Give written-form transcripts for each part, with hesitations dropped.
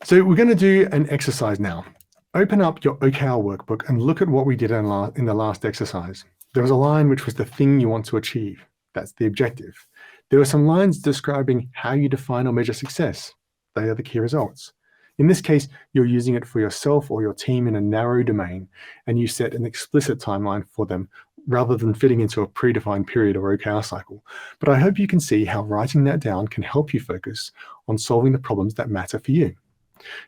So we're going to do an exercise now. Open up your OKR workbook and look at what we did in the last exercise. There was a line which was the thing you want to achieve. That's the objective. There were some lines describing how you define or measure success. They are the key results. In this case, you're using it for yourself or your team in a narrow domain, and you set an explicit timeline for them rather than fitting into a predefined period or OKR cycle. But I hope you can see how writing that down can help you focus on solving the problems that matter for you.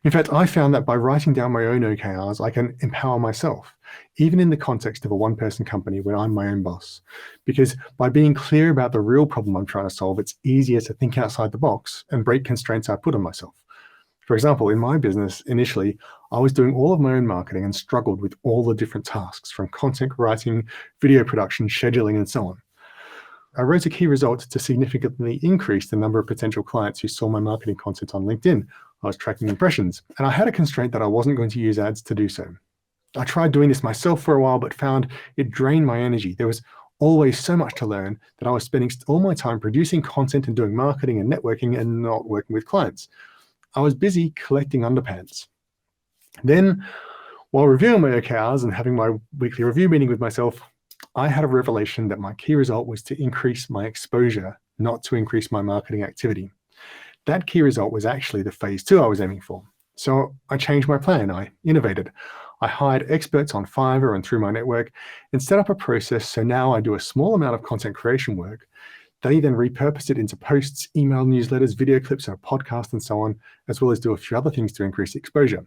In fact, I found that by writing down my own OKRs, I can empower myself, even in the context of a one-person company when I'm my own boss. Because by being clear about the real problem I'm trying to solve, it's easier to think outside the box and break constraints I put on myself. For example, in my business, initially, I was doing all of my own marketing and struggled with all the different tasks from content writing, video production, scheduling, and so on. I wrote a key result to significantly increase the number of potential clients who saw my marketing content on LinkedIn. I was tracking impressions, and I had a constraint that I wasn't going to use ads to do so. I tried doing this myself for a while, but found it drained my energy. There was always so much to learn that I was spending all my time producing content and doing marketing and networking and not working with clients. I was busy collecting underpants. Then, while reviewing my OKRs and having my weekly review meeting with myself, I had a revelation that my key result was to increase my exposure, not to increase my marketing activity. That key result was actually the phase 2 I was aiming for. So I changed my plan. I innovated. I hired experts on Fiverr and through my network and set up a process so now I do a small amount of content creation work. They then repurpose it into posts, email newsletters, video clips, and a podcast and so on, as well as do a few other things to increase exposure.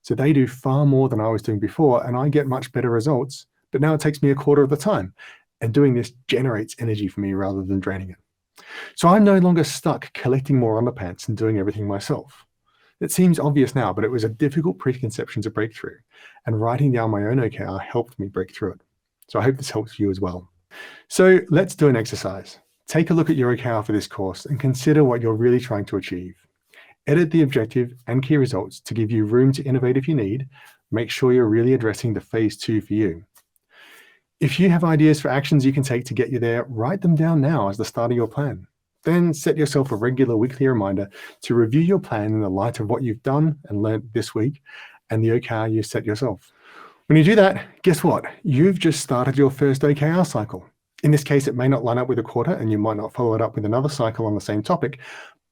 So they do far more than I was doing before, and I get much better results, but now it takes me a quarter of the time. And doing this generates energy for me rather than draining it. So I'm no longer stuck collecting more underpants and doing everything myself. It seems obvious now, but it was a difficult preconception to break through, and writing down my own OKR helped me break through it. So I hope this helps you as well. So let's do an exercise. Take a look at your OKR for this course and consider what you're really trying to achieve. Edit the objective and key results to give you room to innovate if you need. Make sure you're really addressing the phase 2 for you. If you have ideas for actions you can take to get you there, write them down now as the start of your plan. Then set yourself a regular weekly reminder to review your plan in the light of what you've done and learned this week and the OKR you set yourself. When you do that, guess what? You've just started your first OKR cycle. In this case, it may not line up with a quarter and you might not follow it up with another cycle on the same topic.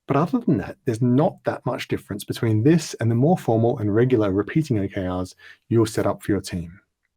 But other than that, there's not that much difference between this and the more formal and regular repeating OKRs you'll set up for your team.